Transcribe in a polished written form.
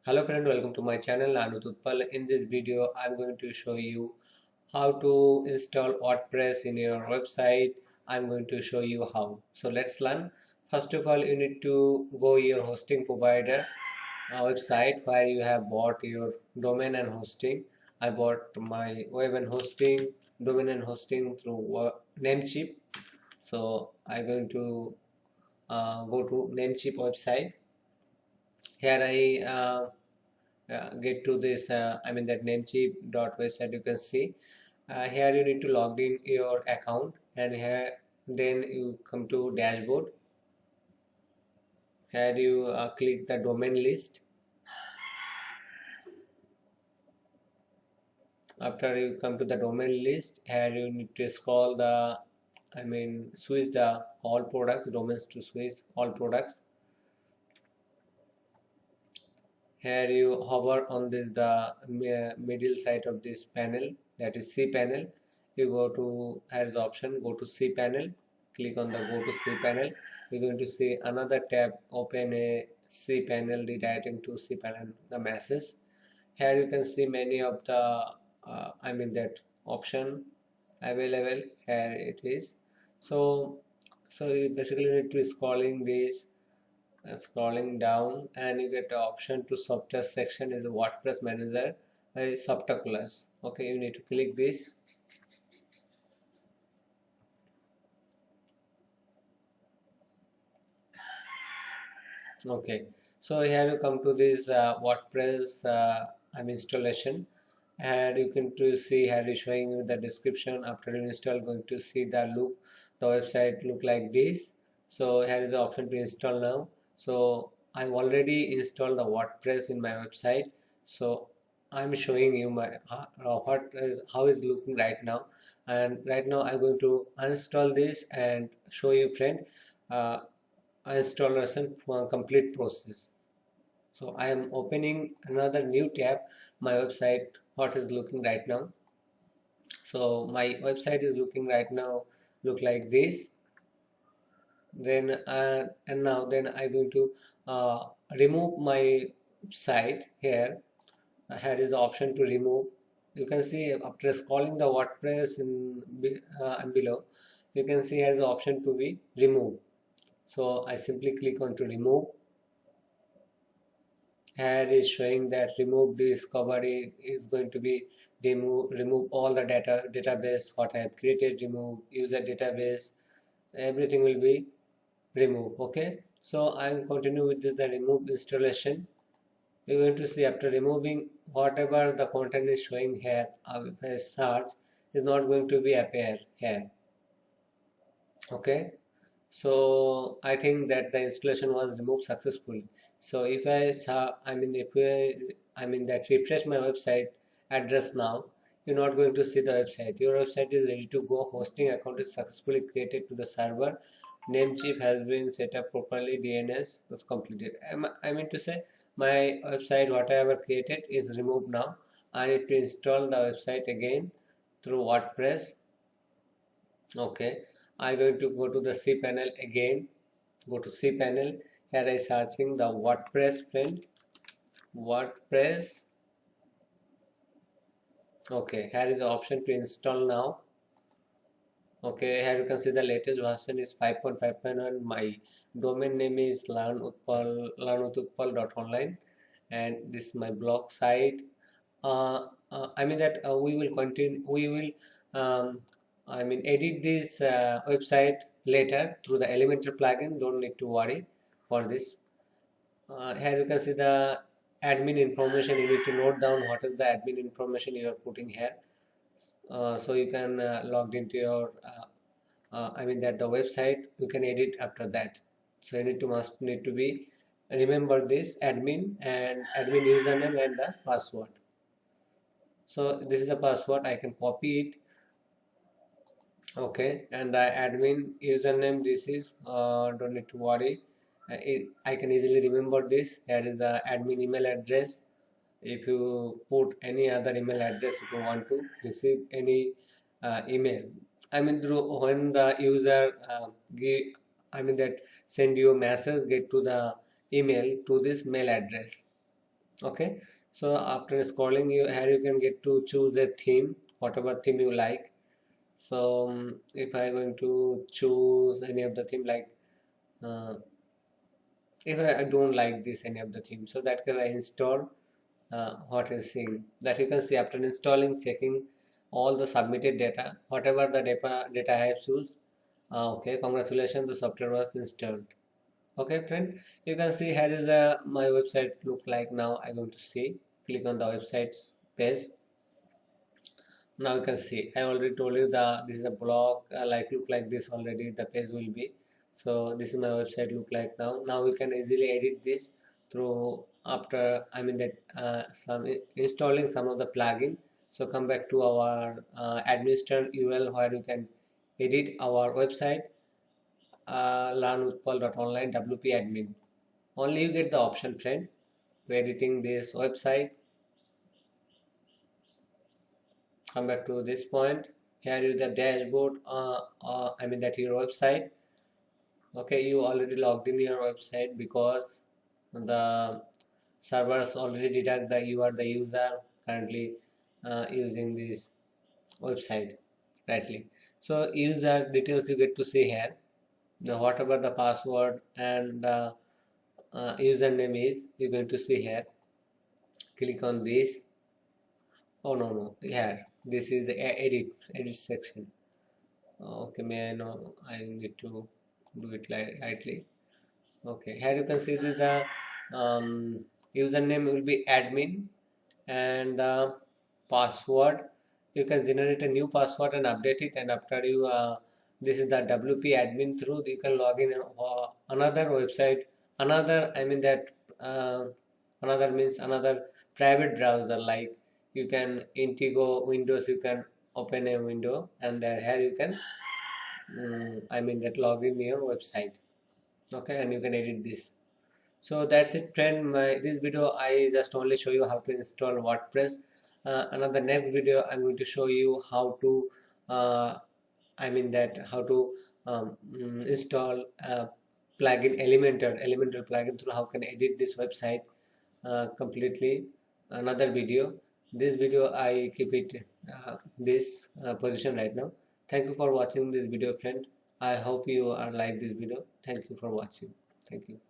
Hello friend, welcome to my channel Anuj Utpal. In this video, I'm going to show you how to install WordPress in your website. I'm going to show you how. So let's learn. First of all, you need to go your hosting provider website where you have bought your domain and hosting. I bought my web and hosting, domain and hosting through Namecheap. So I'm going to go to Namecheap website. Here I get to this that namecheap.website. You can see here you need to log in your account, and here then you come to dashboard. Here you click the domain list. After you come to the domain list, here you need to scroll the switch the all products domains to switch all products. Here you hover on this the middle side of this panel, that is C panel. You go to here's option, go to C panel, click on the go to C panel. You're going to see another tab open a C panel, redirecting to C panel the message. Here you can see many of the that option available. Here it is. So you basically need to scrolling this, scrolling down, and you get the option to software section is a WordPress manager by software class. Okay, you need to click this. Okay, so here you come to this WordPress installation, and you can to see here is showing you the description. After you install, going to see the website look like this. So here is the option to install now. So I've already installed the WordPress in my website. So I'm showing you my how is looking right now, and right now I'm going to uninstall this and show you friend uh, installation complete process. So I am opening another new tab, my website what is looking right now. So my website is looking right now look like this. Then and now then I'm going to remove my site. Here is the option to remove. You can see after scrolling the WordPress and below, you can see has the option to be removed. So I simply click on to remove. Here is showing that remove discovery is going to be remove all the database what I have created, remove user database, everything will be removed. Okay, so I am continue with the remove installation. You're going to see after removing whatever the content is showing here, if I search is not going to be appear here. Okay, so I think that the installation was removed successfully. So if I saw that refresh my website address now, you're not going to see the website. Your website is ready to go. Hosting account is successfully created to the server. Namecheap has been set up properly. DNS was completed. I mean to say my website whatever created is removed now. I need to install the website again through WordPress. Okay, I'm going to go to the C panel again. Go to C panel. Here I searching the WordPress friend. WordPress. Okay, here is the option to install now. Okay, here you can see the latest version is 5.5.1. My domain name is lanututpal.online, and this is my blog site. We will continue. We will edit this website later through the Elementor plugin. Don't need to worry for this. Here you can see the admin information. You need to note down what is the admin information you are putting here. So you can log into your the website. You can edit after that. So you must need to be remember this admin and admin username and the password. So this is the password. I can copy it. Okay, and the admin username, this is don't need to worry. I can easily remember this. Here is the admin email address. If you put any other email address, if you want to receive any email, through when the user that send you a message get to the email to this mail address. Okay, so after scrolling, you here you can get to choose a theme, whatever theme you like. So if I'm going to choose any of the theme, like if I don't like this any of the theme, so that can I install what is seeing that you can see after installing, checking all the submitted data, whatever the data I have choose. Okay, congratulations, the software was installed. Okay, friend, you can see here is my website look like. Now I'm going to see, click on the website's page. Now you can see I already told you the this is a blog, like look like this already the page will be. So this is my website look like. Now we can easily edit this through after I mean that some installing some of the plugin. So come back to our administrator URL where you can edit our website, learnwithpaul.online WP admin. Only you get the option, friend, to editing this website. Come back to this point. Here is the dashboard, I mean that your website. Okay, you already logged in your website because the servers already detect that you are the user currently using this website rightly. So user details you get to see here, the whatever the password and the username is you're going to see here. Click on this. Oh no, here this is the edit section. Okay, may I know I need to do it lightly. Okay, here you can see this the username will be admin and the password. You can generate a new password and update it, and after you this is the WP admin through you can log in another website, another I mean that another means another private browser, like you can Indigo Windows, you can open a window and there here you can I mean that log in your website. Okay, and you can edit this. So that's it, friend. This video I just only show you how to install WordPress. Another next video I'm going to show you how to I mean that how to install Elementor plugin through how can edit this website completely. Another video. This video I keep it this position right now. Thank you for watching this video, friend. I hope you are like this video. Thank you for watching. Thank you.